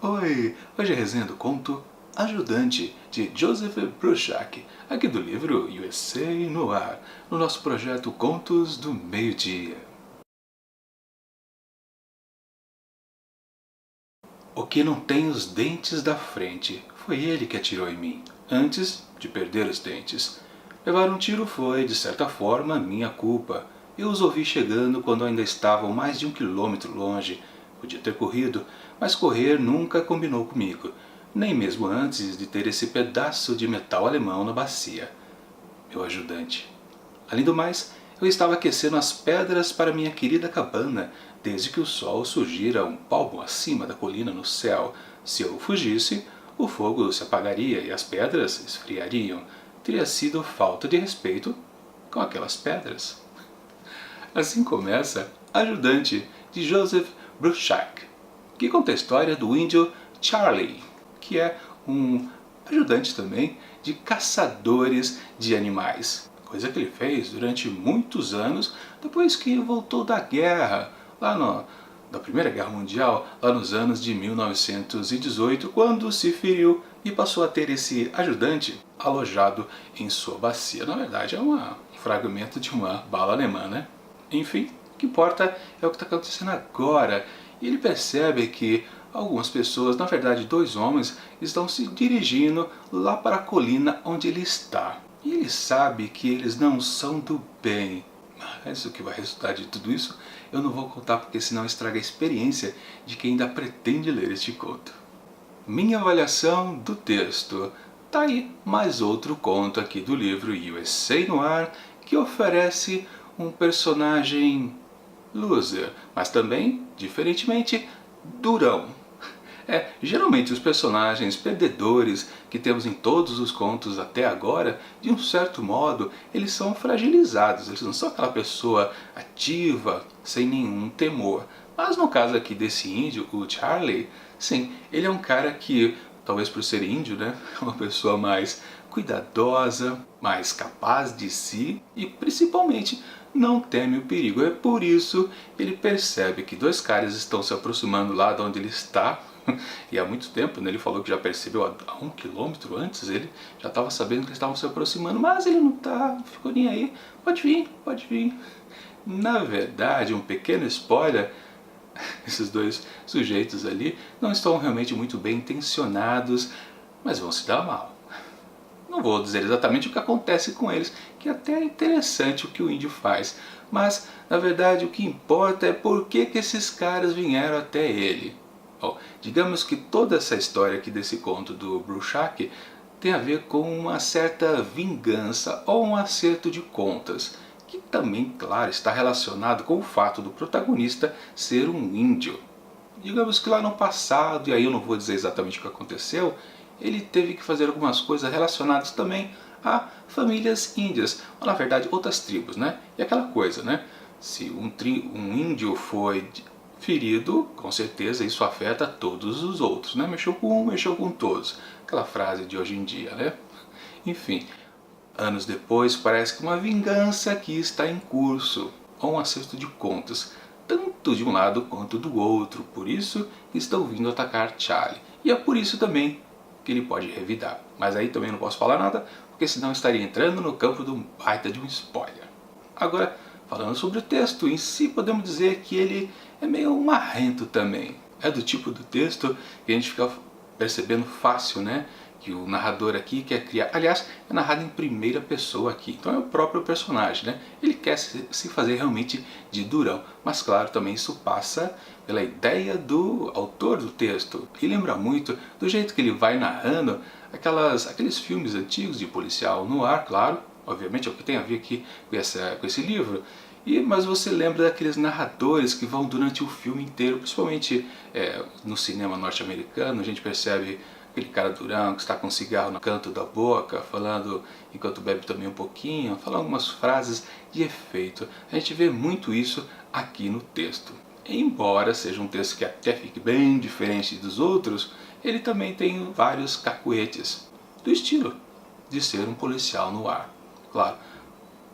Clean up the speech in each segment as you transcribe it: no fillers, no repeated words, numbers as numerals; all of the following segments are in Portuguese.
Oi, hoje é a resenha do conto Ajudante, de Joseph Bruchac, aqui do livro USA no Ar, no nosso projeto Contos do Meio-Dia. O que não tem os dentes da frente, foi ele que atirou em mim, antes de perder os dentes. Levar um tiro foi, de certa forma, minha culpa. Eu os ouvi chegando quando ainda estavam mais de 1 quilômetro longe. Podia ter corrido, mas correr nunca combinou comigo, nem mesmo antes de ter esse pedaço de metal alemão na bacia. Meu ajudante. Além do mais, eu estava aquecendo as pedras para minha querida cabana, desde que o sol surgira um palmo acima da colina no céu. Se eu fugisse, o fogo se apagaria e as pedras esfriariam. Teria sido falta de respeito com aquelas pedras. Assim começa Ajudante, de Joseph Bruchac, que conta a história do índio Charlie, que é um ajudante também de caçadores de animais. Coisa que ele fez durante muitos anos, depois que voltou da guerra, da Primeira Guerra Mundial, lá nos anos de 1918, quando se feriu e passou a ter esse ajudante alojado em sua bacia. Na verdade, é um fragmento de uma bala alemã, né? Enfim, o que importa é o que está acontecendo agora. E ele percebe que algumas pessoas, na verdade 2 homens, estão se dirigindo lá para a colina onde ele está. E ele sabe que eles não são do bem. Mas o que vai resultar de tudo isso eu não vou contar, porque senão estraga a experiência de quem ainda pretende ler este conto. Minha avaliação do texto. Tá aí mais outro conto aqui do livro USA no Ar, que oferece um personagem loser, mas também, diferentemente, durão. Geralmente os personagens perdedores que temos em todos os contos até agora, de um certo modo, eles são fragilizados, eles não são aquela pessoa ativa, sem nenhum temor. Mas no caso aqui desse índio, o Charlie, sim, ele é um cara que, talvez por ser índio, né, é uma pessoa mais cuidadosa, mais capaz de si e principalmente não teme o perigo. É por isso que ele percebe que 2 caras estão se aproximando lá de onde ele está, e há muito tempo, né? Ele falou que já percebeu há 1 quilômetro antes, ele já estava sabendo que eles estavam se aproximando, mas ele não ficou nem aí. Pode vir, pode vir. Na verdade, um pequeno spoiler, esses 2 sujeitos ali não estão realmente muito bem intencionados, mas vão se dar mal. Não vou dizer exatamente o que acontece com eles, que até é interessante o que o índio faz, mas na verdade o que importa é por que esses caras vieram até ele. Bom, digamos que toda essa história aqui desse conto do Bruchac tem a ver com uma certa vingança ou um acerto de contas, que também, claro, está relacionado com o fato do protagonista ser um índio. Digamos que lá no passado, e aí eu não vou dizer exatamente o que aconteceu, ele teve que fazer algumas coisas relacionadas também a famílias índias, ou na verdade outras tribos, né? E aquela coisa, né? Se um índio foi ferido, com certeza isso afeta todos os outros, né? Mexeu com um, mexeu com todos. Aquela frase de hoje em dia, né? Enfim, anos depois parece que uma vingança aqui está em curso, ou um acerto de contas, tanto de um lado quanto do outro. Por isso estão vindo atacar Charlie. E é por isso também que ele pode revidar. Mas aí também não posso falar nada, porque senão estaria entrando no campo de um baita de um spoiler. Agora, falando sobre o texto em si, podemos dizer que ele é meio marrento também. É do tipo do texto que a gente fica percebendo fácil, né? Que o narrador aqui quer criar. Aliás, é narrado em primeira pessoa aqui, então é o próprio personagem, né? Ele quer se fazer realmente de durão, mas claro, também isso passa pela ideia do autor do texto. E lembra muito do jeito que ele vai narrando aqueles filmes antigos de policial no ar, claro, obviamente é o que tem a ver aqui com esse livro. Mas você lembra daqueles narradores que vão durante o filme inteiro, principalmente no cinema norte-americano, a gente percebe aquele cara durão que está com um cigarro no canto da boca, falando enquanto bebe também um pouquinho, falando algumas frases de efeito. A gente vê muito isso aqui no texto. Embora seja um texto que até fique bem diferente dos outros, ele também tem vários cacuetes do estilo de ser um policial no ar. Claro,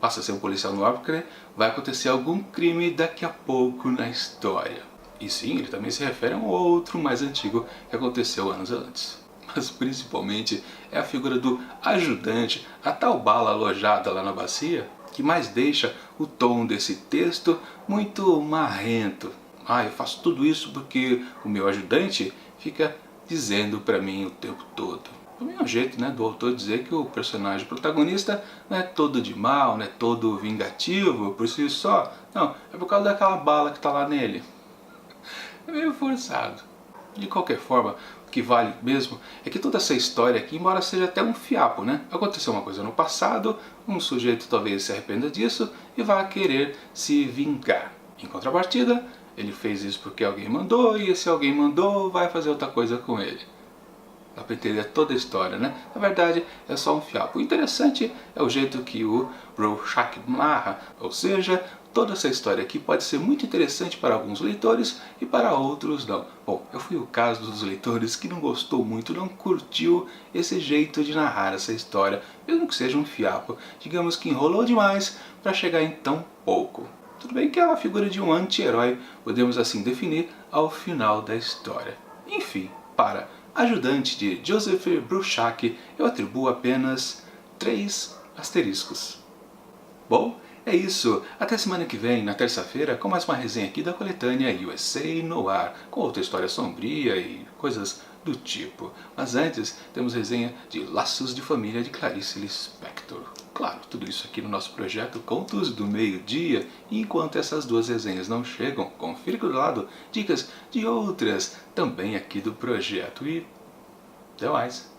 passa a ser um policial no ar porque vai acontecer algum crime daqui a pouco na história. E sim, ele também se refere a um outro mais antigo que aconteceu anos antes. Mas principalmente é a figura do ajudante, a tal bala alojada lá na bacia, que mais deixa o tom desse texto muito marrento. Eu faço tudo isso porque o meu ajudante fica dizendo para mim o tempo todo. Também é um jeito, né, do autor dizer que o personagem protagonista não é todo de mal, não é todo vingativo por si só. Não, é por causa daquela bala que está lá nele. É meio forçado. De qualquer forma, o que vale mesmo é que toda essa história aqui, embora seja até um fiapo, né? Aconteceu uma coisa no passado, um sujeito talvez se arrependa disso e vá querer se vingar. Em contrapartida, ele fez isso porque alguém mandou e esse alguém mandou vai fazer outra coisa com ele. Dá para entender toda a história, né? Na verdade, é só um fiapo. O interessante é o jeito que o Rorschach narra, ou seja, toda essa história aqui pode ser muito interessante para alguns leitores e para outros não. Bom, eu fui o caso dos leitores que não gostou muito, não curtiu esse jeito de narrar essa história, mesmo que seja um fiapo. Digamos que enrolou demais para chegar em tão pouco. Tudo bem que é uma figura de um anti-herói, podemos assim definir, ao final da história. Enfim, para ajudante de Joseph Bruchac, eu atribuo apenas 3 asteriscos. Bom, é isso. Até semana que vem, na terça-feira, com mais uma resenha aqui da coletânea USA Noir, com outra história sombria e coisas do tipo. Mas antes, temos resenha de Laços de Família de Clarice Lispector. Claro, tudo isso aqui no nosso projeto Contos do Meio-Dia. E enquanto essas duas resenhas não chegam, confira aqui do lado dicas de outras também aqui do projeto. E até mais!